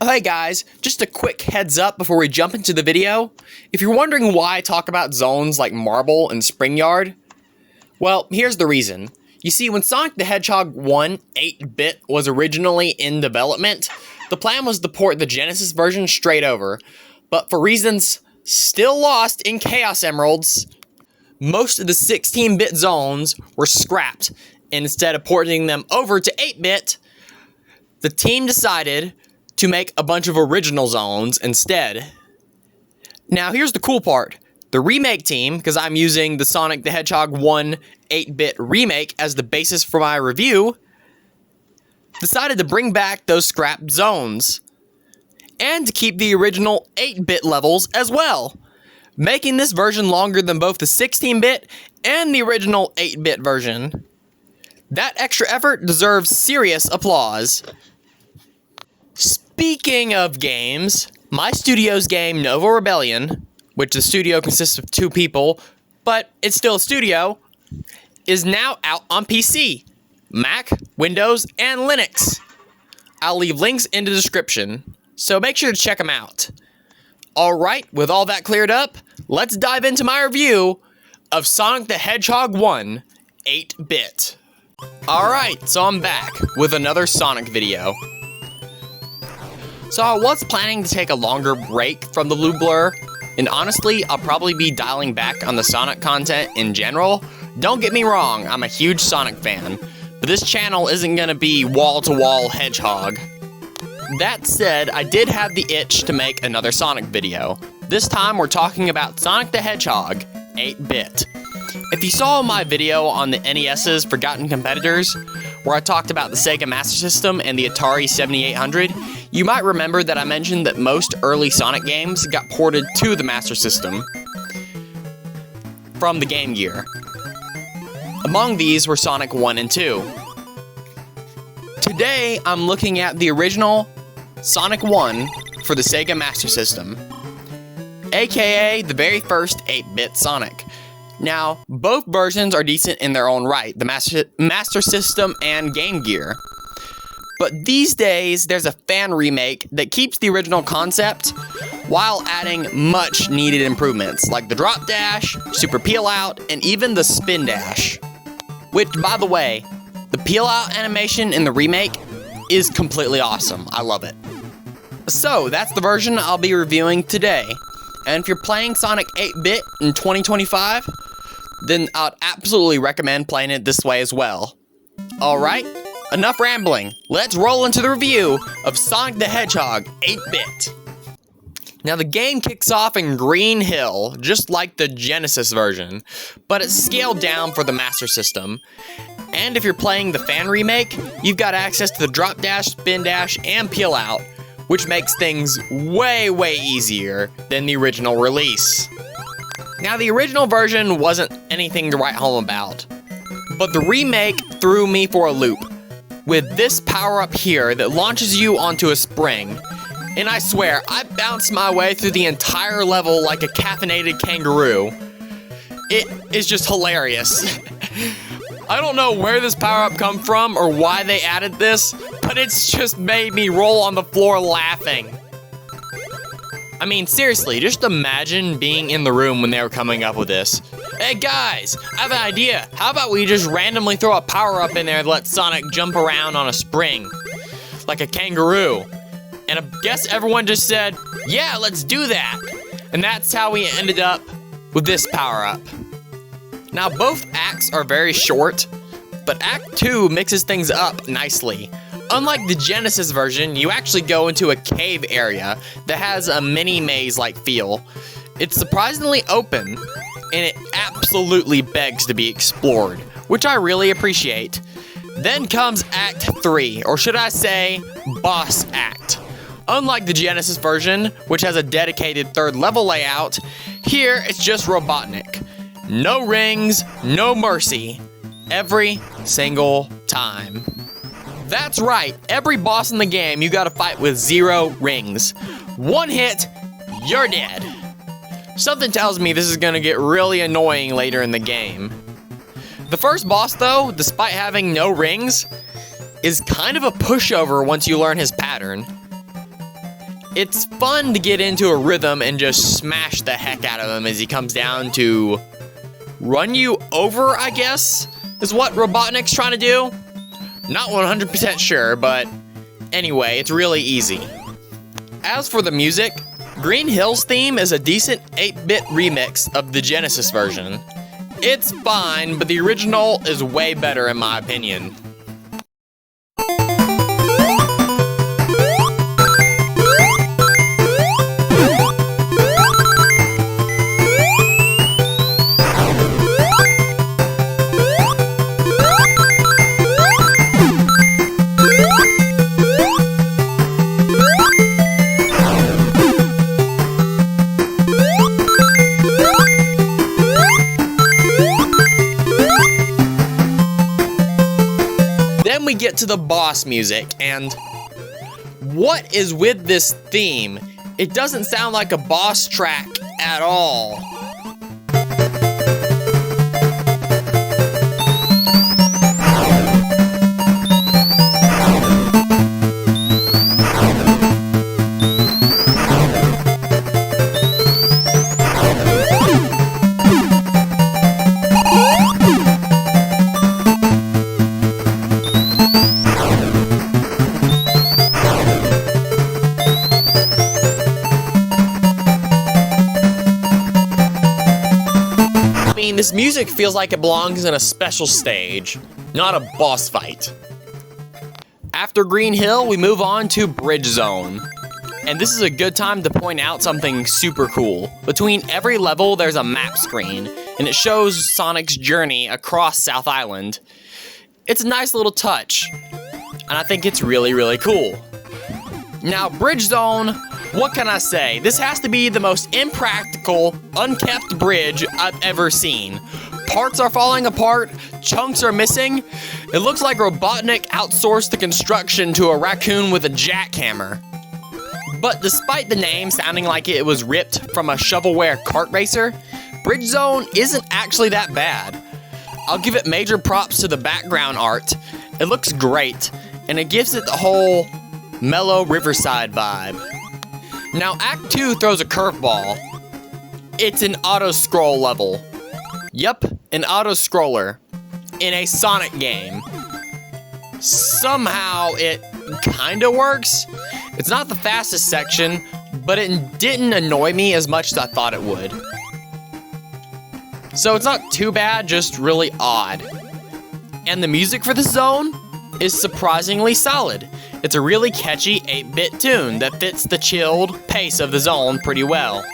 Hey guys, just a quick heads up before we jump into the video. If you're wondering why I talk about zones like Marble and Spring Yard, well, here's the reason. You see, when Sonic the Hedgehog 1 8-bit was originally in development, the plan was to port the Genesis version straight over, but for reasons still lost in Chaos Emeralds, most of the 16-bit zones were scrapped, and instead of porting them over to 8-bit, the team decided to make a bunch of original zones instead. Now here's the cool part. The remake team, because I'm using the Sonic the Hedgehog 1 8-bit remake as the basis for my review, decided to bring back those scrapped zones, and to keep the original 8-bit levels as well, making this version longer than both the 16-bit and the original 8-bit version. That extra effort deserves serious applause. Speaking of games, my studio's game Nova Rebellion, which the studio consists of 2 people, but it's still a studio, is now out on PC, Mac, Windows, and Linux. I'll leave links in the description, so make sure to check them out. Alright, with all that cleared up, let's dive into my review of Sonic the Hedgehog 1 8-bit. Alright, so I'm back with another Sonic video. So I was planning to take a longer break from the Looblur, and honestly, I'll probably be dialing back on the Sonic content in general. Don't get me wrong, I'm a huge Sonic fan, but this channel isn't gonna be wall-to-wall Hedgehog. That said, I did have the itch to make another Sonic video. This time we're talking about Sonic the Hedgehog 8-bit. If you saw my video on the NES's Forgotten Competitors, where I talked about the Sega Master System and the Atari 7800, you might remember that I mentioned that most early Sonic games got ported to the Master System from the Game Gear. Among these were Sonic 1 and 2. Today, I'm looking at the original Sonic 1 for the Sega Master System, aka the very first 8-bit Sonic. Now, both versions are decent in their own right, the Master System and Game Gear. But these days, there's a fan remake that keeps the original concept while adding much needed improvements, like the drop dash, super peel out, and even the spin dash. Which, by the way, the peel out animation in the remake is completely awesome. I love it. So, that's the version I'll be reviewing today. And if you're playing Sonic 8-bit in 2025, then I'd absolutely recommend playing it this way as well. Alright, enough rambling. Let's roll into the review of Sonic the Hedgehog 8-bit. Now the game kicks off in Green Hill, just like the Genesis version, but it's scaled down for the Master System. And if you're playing the fan remake, you've got access to the drop dash, spin dash, and peel out, which makes things way easier than the original release. Now the original version wasn't anything to write home about, but the remake threw me for a loop, with this power-up here that launches you onto a spring, and I swear, I bounced my way through the entire level like a caffeinated kangaroo. It is just hilarious. I don't know where this power-up come from or why they added this, but it's just made me roll on the floor laughing. I mean, seriously, just imagine being in the room when they were coming up with this. Hey guys, I have an idea. How about we just randomly throw a power-up in there and let Sonic jump around on a spring, like a kangaroo? And I guess everyone just said, yeah, let's do that. And that's how we ended up with this power-up. Now, both acts are very short, but Act 2 mixes things up nicely. Unlike the Genesis version, you actually go into a cave area that has a mini maze-like feel. It's surprisingly open, and it absolutely begs to be explored, which I really appreciate. Then comes Act 3, or should I say, Boss Act. Unlike the Genesis version, which has a dedicated third level layout, here it's just Robotnik. No rings, no mercy, every single time. That's right, every boss in the game you gotta fight with 0 rings. 1 hit, you're dead. Something tells me this is gonna get really annoying later in the game. The first boss though, despite having no rings, is kind of a pushover once you learn his pattern. It's fun to get into a rhythm and just smash the heck out of him as he comes down to run you over, I guess, is what Robotnik's trying to do. Not 100% sure, but anyway, it's really easy. As for the music, Green Hill's theme is a decent 8-bit remix of the Genesis version. It's fine, but the original is way better in my opinion. Then we get to the boss music, and what is with this theme? It doesn't sound like a boss track at all. This music feels like it belongs in a special stage, not a boss fight. After Green Hill, we move on to Bridge Zone. And this is a good time to point out something super cool. Between every level, there's a map screen, and it shows Sonic's journey across South Island. It's a nice little touch, and I think it's really, really cool. Now, Bridge Zone, what can I say? This has to be the most impractical, unkept bridge I've ever seen. Parts are falling apart, chunks are missing. It looks like Robotnik outsourced the construction to a raccoon with a jackhammer. But despite the name sounding like it was ripped from a shovelware kart racer, Bridge Zone isn't actually that bad. I'll give it major props to the background art. It looks great, and it gives it the whole mellow riverside vibe. Now, Act 2 throws a curveball. It's an auto-scroll level. Yep, an auto-scroller in a Sonic game. Somehow it kinda works. It's not the fastest section, but it didn't annoy me as much as I thought it would. So it's not too bad, just really odd. And the music for this zone is surprisingly solid. It's a really catchy 8-bit tune that fits the chilled pace of the zone pretty well.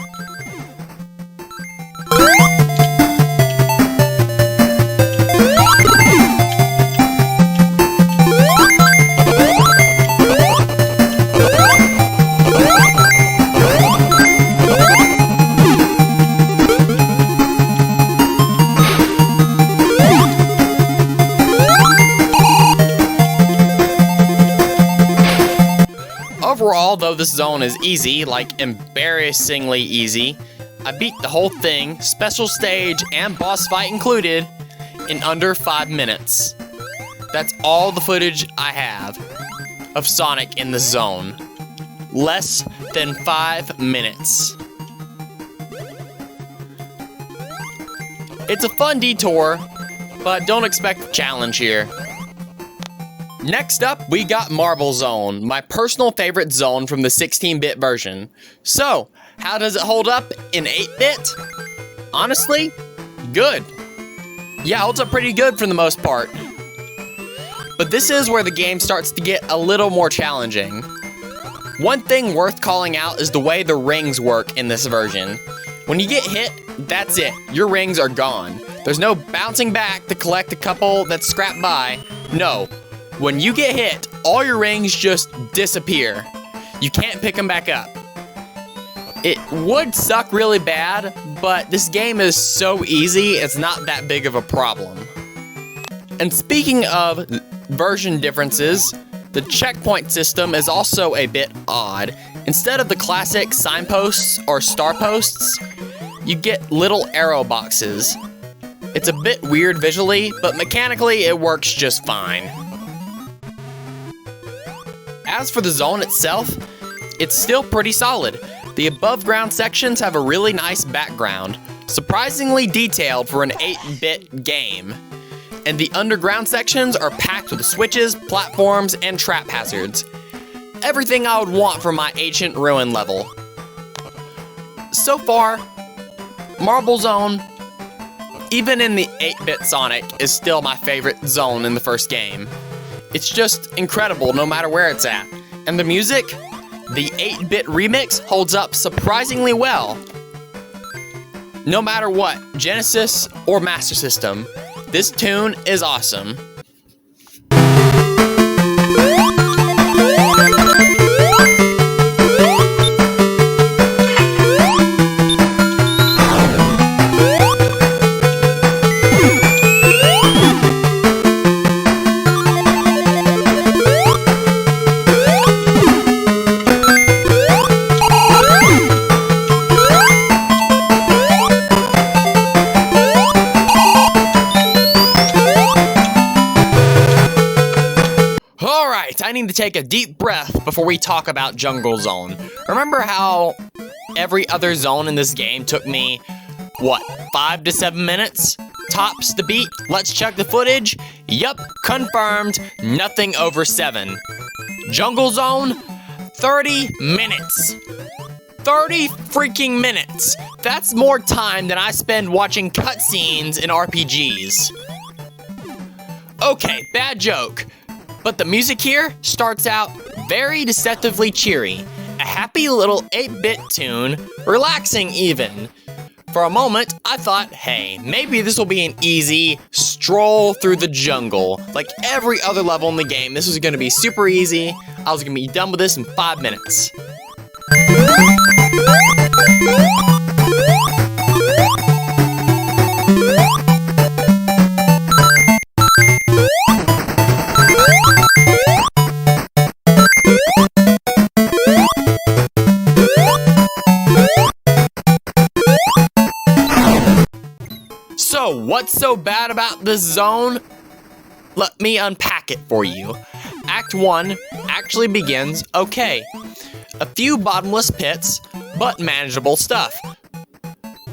Overall, though this zone is easy, like embarrassingly easy, I beat the whole thing, special stage and boss fight included, in under 5 minutes. That's all the footage I have of Sonic in the zone. Less than 5 minutes. It's a fun detour, but don't expect a challenge here. Next up, we got Marble Zone, my personal favorite zone from the 16-bit version. So, how does it hold up in 8-bit? Honestly, good. Yeah, it holds up pretty good for the most part. But this is where the game starts to get a little more challenging. One thing worth calling out is the way the rings work in this version. When you get hit, that's it. Your rings are gone. There's no bouncing back to collect a couple that's scrapped by. No. When you get hit, all your rings just disappear. You can't pick them back up. It would suck really bad, but this game is so easy, it's not that big of a problem. And speaking of version differences, the checkpoint system is also a bit odd. Instead of the classic signposts or star posts, you get little arrow boxes. It's a bit weird visually, but mechanically it works just fine. As for the zone itself, it's still pretty solid. The above ground sections have a really nice background, surprisingly detailed for an 8-bit game. And the underground sections are packed with switches, platforms, and trap hazards. Everything I would want from my Ancient Ruin level. So far, Marble Zone, even in the 8-bit Sonic, is still my favorite zone in the first game. It's just incredible no matter where it's at. And the music, the 8-bit remix holds up surprisingly well. No matter what, Genesis or Master System, this tune is awesome. I need to take a deep breath before we talk about Jungle Zone. Remember how every other zone in this game took me, 5 to 7 minutes? Tops the beat, let's check the footage. Yup, confirmed, nothing over 7. Jungle Zone, 30 minutes. 30 freaking minutes. That's more time than I spend watching cutscenes in RPGs. Okay, bad joke. But the music here starts out very deceptively cheery. A happy little 8-bit tune, relaxing even. For a moment, I thought, hey, maybe this will be an easy stroll through the jungle. Like every other level in the game, this was gonna be super easy. I was gonna be done with this in 5 minutes. So, what's so bad about this zone? Let me unpack it for you. Act 1 actually begins okay. A few bottomless pits, but manageable stuff.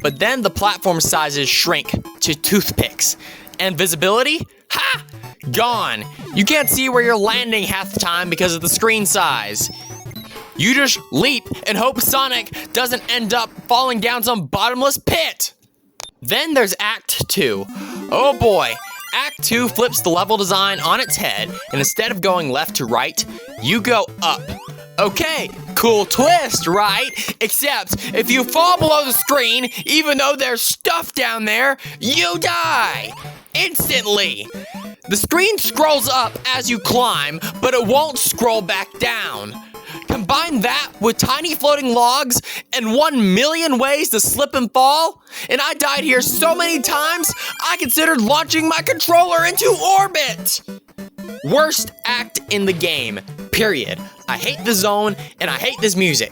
But then the platform sizes shrink to toothpicks. And visibility? Ha! Gone. You can't see where you're landing half the time because of the screen size. You just leap and hope Sonic doesn't end up falling down some bottomless pit. Then there's Act 2. Oh boy, Act 2 flips the level design on its head, and instead of going left to right, you go up. Okay, cool twist, right? Except, if you fall below the screen, even though there's stuff down there, you die! Instantly! The screen scrolls up as you climb, but it won't scroll back down. Combine that with tiny floating logs and 1 million ways to slip and fall, and I died here so many times, I considered launching my controller into orbit! Worst act in the game, period. I hate the zone, and I hate this music.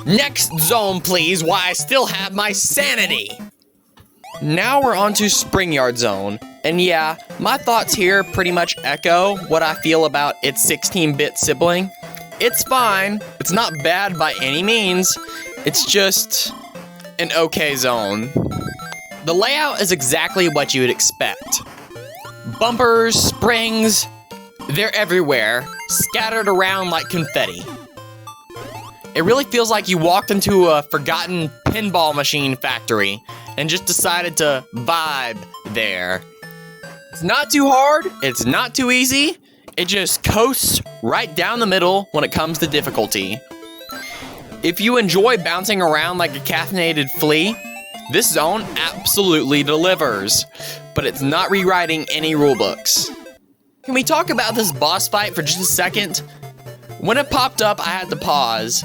Next zone, please, while I still have my sanity. Now we're on to Springyard Zone, and yeah, my thoughts here pretty much echo what I feel about its 16-bit sibling. It's fine, it's not bad by any means, it's just an okay zone. The layout is exactly what you would expect. Bumpers, springs, they're everywhere, scattered around like confetti. It really feels like you walked into a forgotten pinball machine factory and just decided to vibe there. It's not too hard, it's not too easy, it just coasts right down the middle when it comes to difficulty. If you enjoy bouncing around like a caffeinated flea, this zone absolutely delivers, but it's not rewriting any rulebooks. Can we talk about this boss fight for just a second? When it popped up, I had to pause.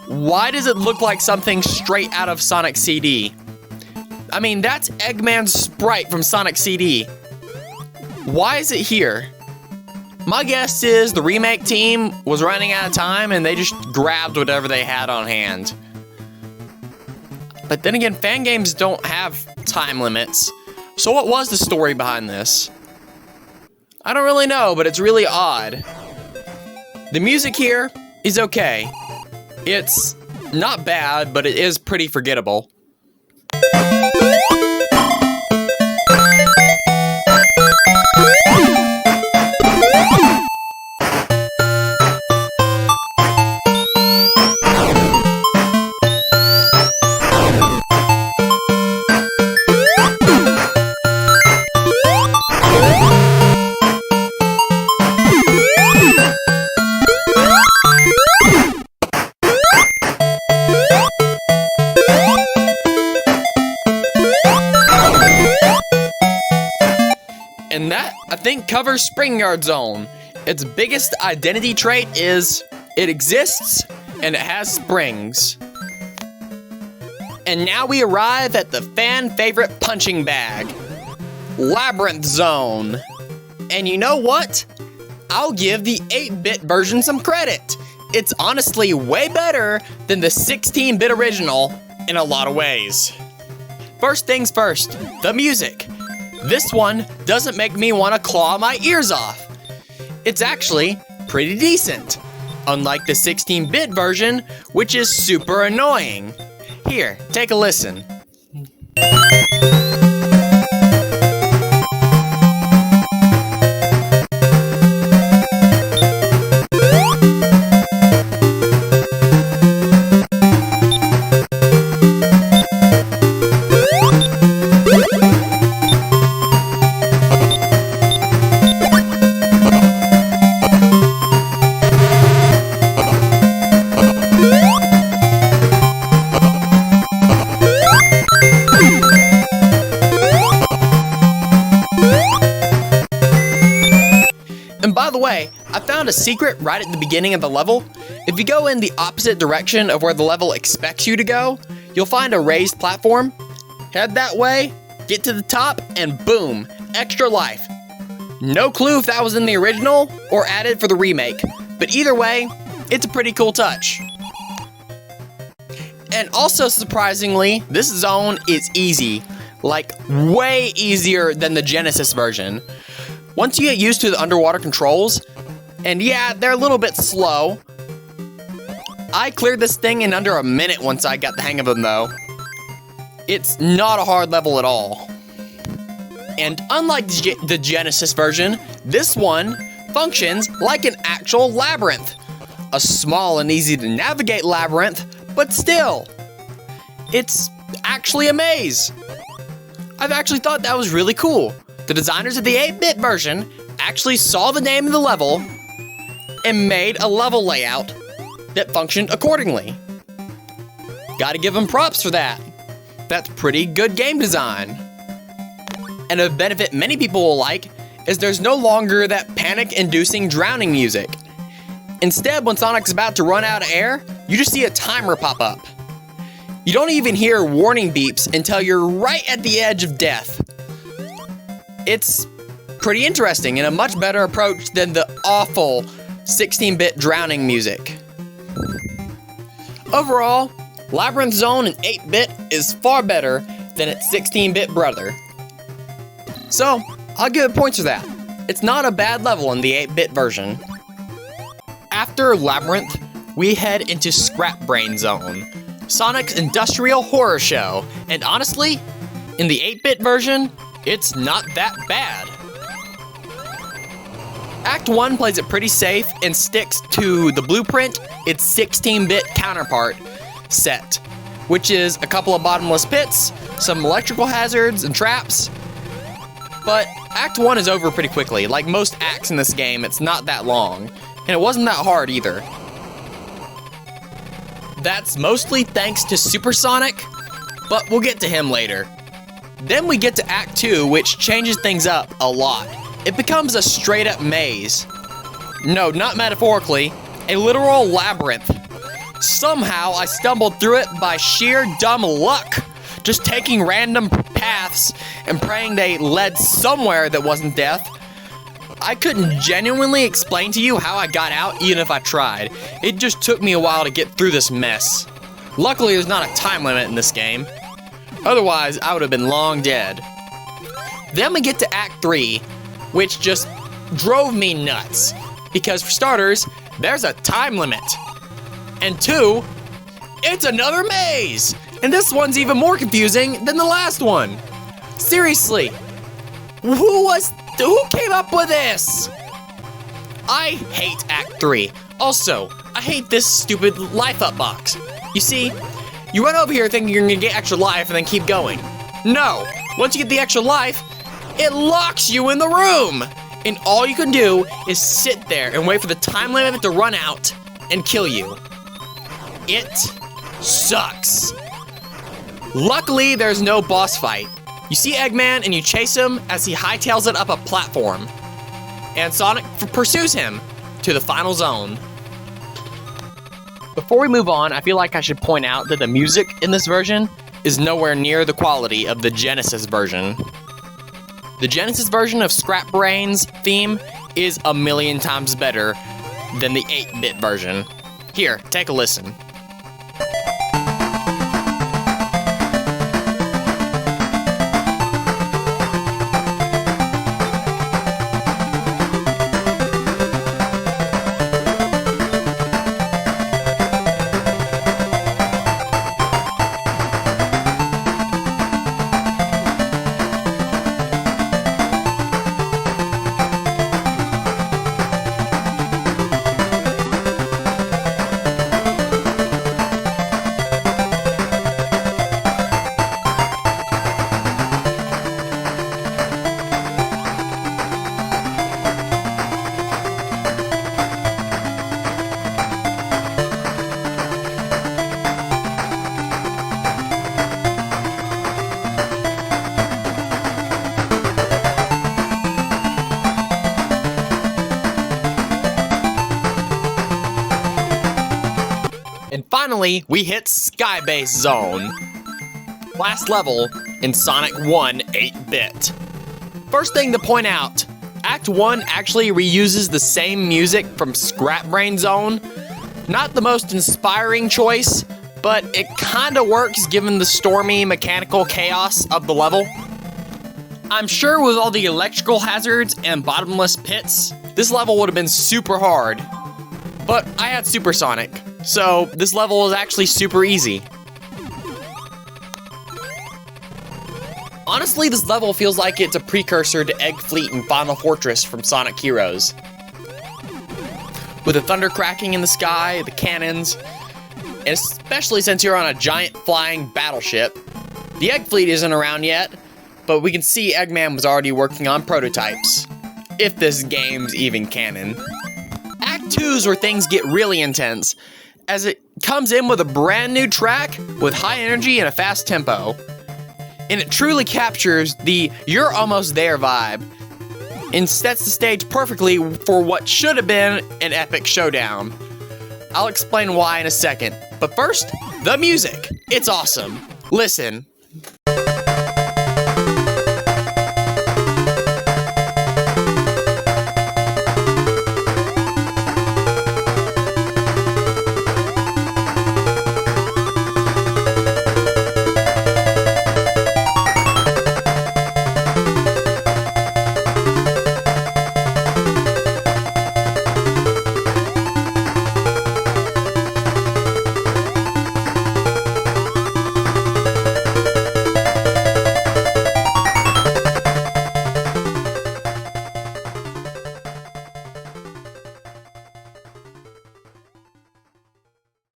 Why does it look like something straight out of Sonic CD? I mean, that's Eggman's sprite from Sonic CD. Why is it here? My guess is the remake team was running out of time and they just grabbed whatever they had on hand. But then again, fan games don't have time limits. So what was the story behind this? I don't really know, but it's really odd. The music here is okay. It's not bad, but it is pretty forgettable. And that, I think, covers Spring Yard Zone. Its biggest identity trait is it exists and it has springs. And now we arrive at the fan favorite punching bag, Labyrinth Zone. And you know what? I'll give the 8-bit version some credit. It's honestly way better than the 16-bit original in a lot of ways. First things first, the music. This one doesn't make me want to claw my ears off. It's actually pretty decent, unlike the 16-bit version, which is super annoying. Here, take a listen. And by the way, I found a secret right at the beginning of the level. If you go in the opposite direction of where the level expects you to go, you'll find a raised platform. Head that way, get to the top, and boom, extra life. No clue if that was in the original or added for the remake, but either way, it's a pretty cool touch. And also surprisingly, this zone is easy, like way easier than the Genesis version. Once you get used to the underwater controls, and yeah, they're a little bit slow. I cleared this thing in under a minute once I got the hang of them though. It's not a hard level at all. And unlike the Genesis version, this one functions like an actual labyrinth. A small and easy to navigate labyrinth, but still, it's actually a maze. I've actually thought that was really cool. The designers of the 8-bit version actually saw the name of the level and made a level layout that functioned accordingly. Gotta give them props for that. That's pretty good game design. And a benefit many people will like is there's no longer that panic-inducing drowning music. Instead, when Sonic's about to run out of air, you just see a timer pop up. You don't even hear warning beeps until you're right at the edge of death. It's pretty interesting and a much better approach than the awful 16-bit drowning music. Overall, Labyrinth Zone in 8-bit is far better than its 16-bit brother. So, I'll give it points for that. It's not a bad level in the 8-bit version. After Labyrinth, we head into Scrap Brain Zone, Sonic's industrial horror show, and honestly, in the 8-bit version, it's not that bad. Act 1 plays it pretty safe and sticks to the blueprint its 16-bit counterpart set, which is a couple of bottomless pits, some electrical hazards and traps. But Act 1 is over pretty quickly. Like most acts in this game, it's not that long, and it wasn't that hard either. That's mostly thanks to Supersonic, but we'll get to him later. Then we get to Act 2, which changes things up a lot. It becomes a straight-up maze. No, not metaphorically, a literal labyrinth. Somehow I stumbled through it by sheer dumb luck, just taking random paths and praying they led somewhere that wasn't death. I couldn't genuinely explain to you how I got out even if I tried. It just took me a while to get through this mess. Luckily there's not a time limit in this game. Otherwise, I would have been long dead. Then we get to Act 3, which just drove me nuts. Because for starters, there's a time limit. And 2, it's another maze! And this one's even more confusing than the last one. Seriously, who came up with this? I hate Act 3. Also, I hate this stupid life up box. You see, you run over here thinking you're gonna get extra life and then keep going. No, once you get the extra life, it locks you in the room. And all you can do is sit there and wait for the time limit to run out and kill you. It sucks. Luckily, there's no boss fight. You see Eggman and you chase him as he hightails it up a platform. And Sonic pursues him to the final zone. Before we move on, I feel like I should point out that the music in this version is nowhere near the quality of the Genesis version. The Genesis version of Scrap Brain's theme is a million times better than the 8-bit version. Here, take a listen. And finally, we hit Skybase Zone. Last level in Sonic 1 8-bit. First thing to point out, Act 1 actually reuses the same music from Scrap Brain Zone. Not the most inspiring choice, but it kinda works given the stormy mechanical chaos of the level. I'm sure with all the electrical hazards and bottomless pits, this level would have been super hard. But I had Supersonic, so this level is actually super easy. Honestly, this level feels like it's a precursor to Egg Fleet and Final Fortress from Sonic Heroes. With the thunder cracking in the sky, the cannons, and especially since you're on a giant flying battleship. The Egg Fleet isn't around yet, but we can see Eggman was already working on prototypes. If this game's even canon. Act 2 is where things get really intense, as it comes in with a brand new track with high energy and a fast tempo. And it truly captures the "you're almost there" vibe, and sets the stage perfectly for what should have been an epic showdown. I'll explain why in a second, but first, the music. It's awesome. Listen.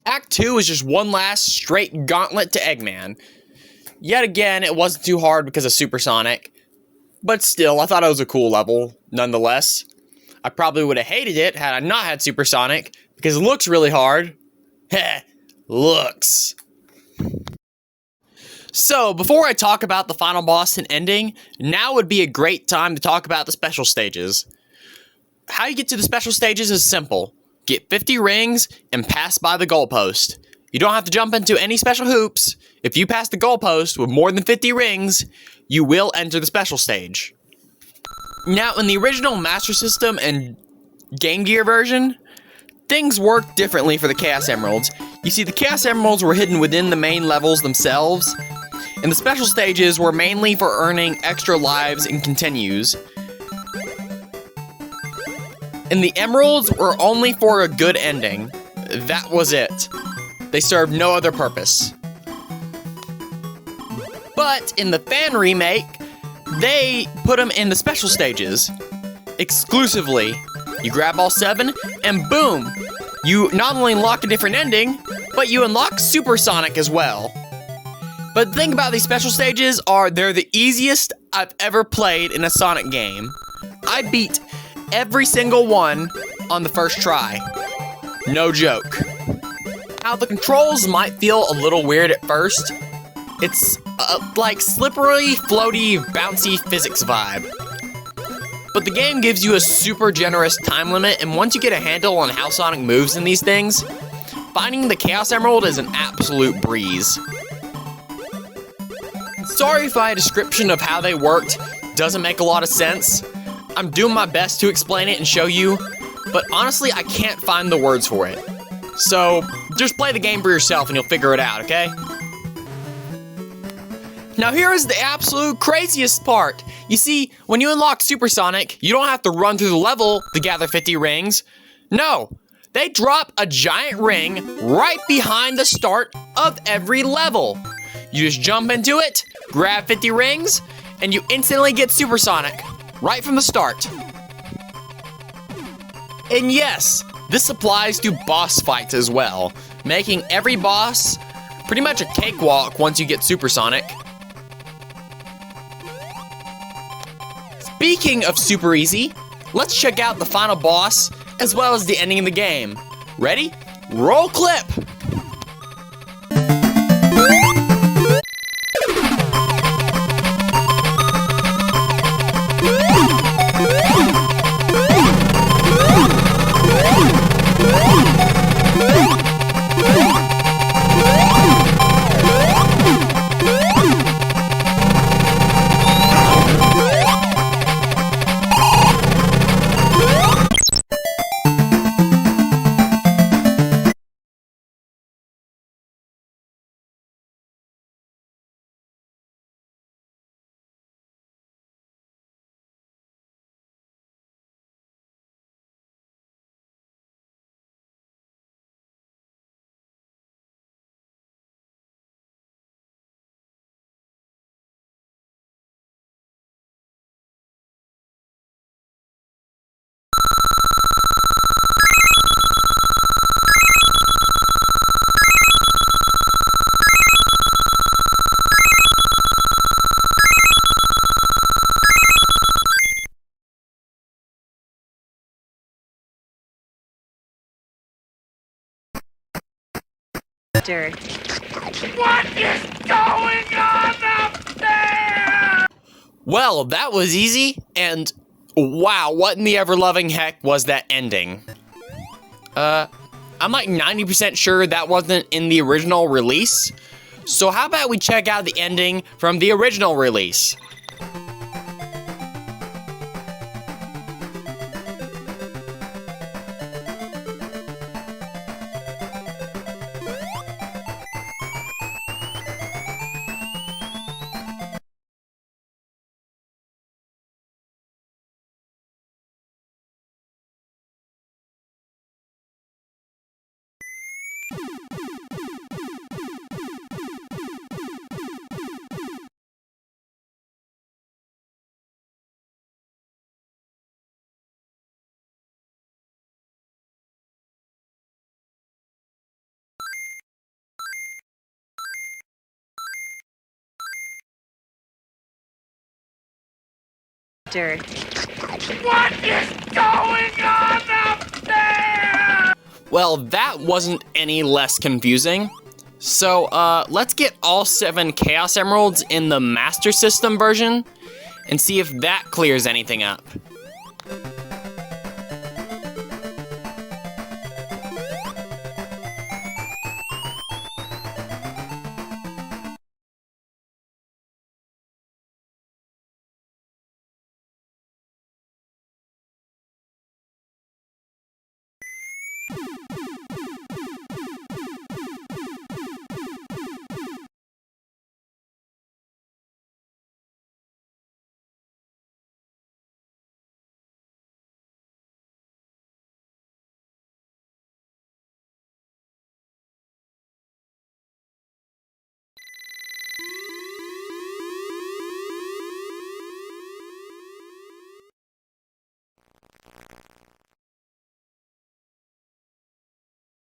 Act 2 is just one last straight gauntlet to Eggman. Yet again, it wasn't too hard because of Supersonic, but still, I thought it was a cool level, nonetheless. I probably would have hated it had I not had Supersonic, because it looks really hard. Heh, looks. So, before I talk about the final boss and ending, now would be a great time to talk about the special stages. How you get to the special stages is simple. Get 50 rings and pass by the goalpost. You don't have to jump into any special hoops. If you pass the goalpost with more than 50 rings, you will enter the special stage. Now, in the original Master System and Game Gear version, things worked differently for the Chaos Emeralds. You see, the Chaos Emeralds were hidden within the main levels themselves, and the special stages were mainly for earning extra lives and continues. And the emeralds were only for a good ending. that was it. They served no other purpose. But in the fan remake, they put them in the special stages. Exclusively. You grab all 7, and boom! You not only unlock a different ending, but you unlock Supersonic as well. But the thing about these special stages are they're the easiest I've ever played in a Sonic game. I beat every single one on the first try. No joke. Now the controls might feel a little weird at first. It's like slippery, floaty, bouncy physics vibe. But the game gives you a super generous time limit, and once you get a handle on how Sonic moves in these things, finding the Chaos Emerald is an absolute breeze. Sorry if my description of how they worked doesn't make a lot of sense. I'm doing my best to explain it and show you, but honestly, I can't find the words for it. So, just play the game for yourself and you'll figure it out, okay? Now here is the absolute craziest part. You see, when you unlock Supersonic, you don't have to run through the level to gather 50 rings. No, they drop a giant ring right behind the start of every level. You just jump into it, grab 50 rings, and you instantly get Supersonic, right from the start. And yes, this applies to boss fights as well, making every boss pretty much a cakewalk once you get Supersonic. Speaking of super easy, let's check out the final boss as well as the ending of the game. Ready? Roll clip! What is going on up there? Well, that was easy, and wow, what in the ever-loving heck was that ending? I'm like 90% sure that wasn't in the original release, so how about we check out the ending from the original release? What is going on up there? Well, that wasn't any less confusing. So, let's get all 7 Chaos Emeralds in the Master System version and see if that clears anything up.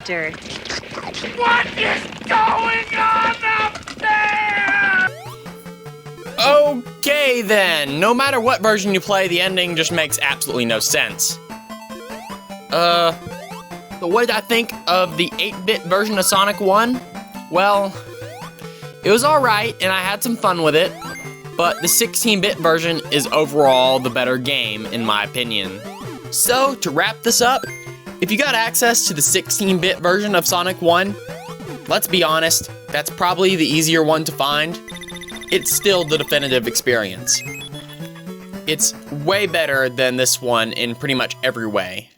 What is going on up there? Okay then, no matter what version you play, the ending just makes absolutely no sense. But what did I think of the 8-bit version of Sonic 1? Well, it was alright and I had some fun with it, but the 16-bit version is overall the better game in my opinion. So, to wrap this up, if you got access to the 16-bit version of Sonic 1, let's be honest, that's probably the easier one to find. It's still the definitive experience. It's way better than this one in pretty much every way.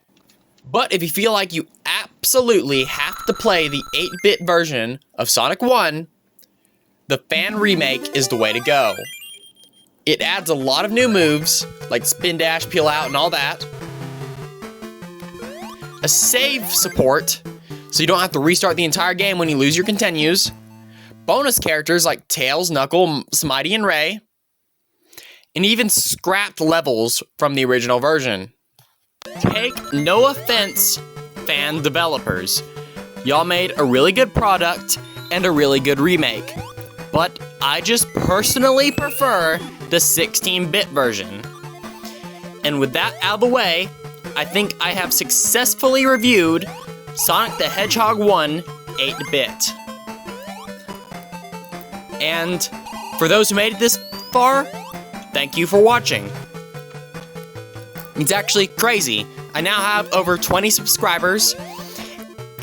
But if you feel like you absolutely have to play the 8-bit version of Sonic 1, the fan remake is the way to go. It adds a lot of new moves, like spin dash, peel out, and all that. A save support, so you don't have to restart the entire game when you lose your continues. Bonus characters like Tails, Knuckle, Mighty, and Ray. And even scrapped levels from the original version. Take no offense, fan developers. Y'all made a really good product and a really good remake. But I just personally prefer the 16-bit version. And with that out of the way, I think I have successfully reviewed Sonic the Hedgehog 1 8-bit. And for those who made it this far, thank you for watching. It's actually crazy. I now have over 20 subscribers,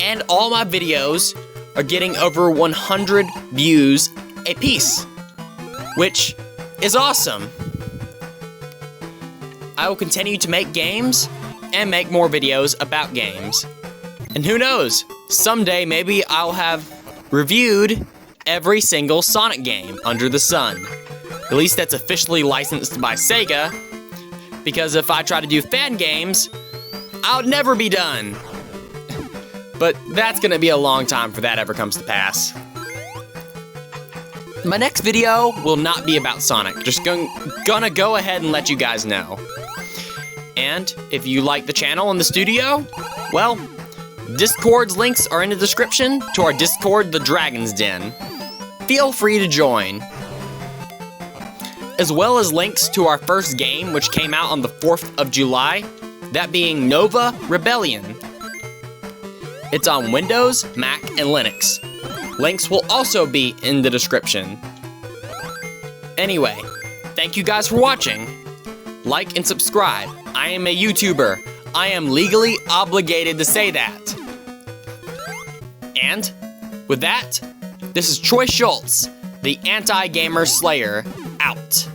and all my videos are getting over 100 views a piece, which is awesome. I will continue to make games and make more videos about games. And who knows, someday maybe I'll have reviewed every single Sonic game under the sun. At least that's officially licensed by Sega, because if I try to do fan games, I'll never be done. But that's gonna be a long time for that ever comes to pass. My next video will not be about Sonic, just gonna go ahead and let you guys know. And if you like the channel and the studio, well, Discord's links are in the description to our Discord, The Dragon's Den. Feel free to join. As well as links to our first game, which came out on the 4th of July, that being Nova Rebellion. It's on Windows, Mac, and Linux. Links will also be in the description. Anyway, thank you guys for watching. Like and subscribe. I am a YouTuber. I am legally obligated to say that. And with that, this is Troy Schultz, the Anti-Gamer Slayer, out.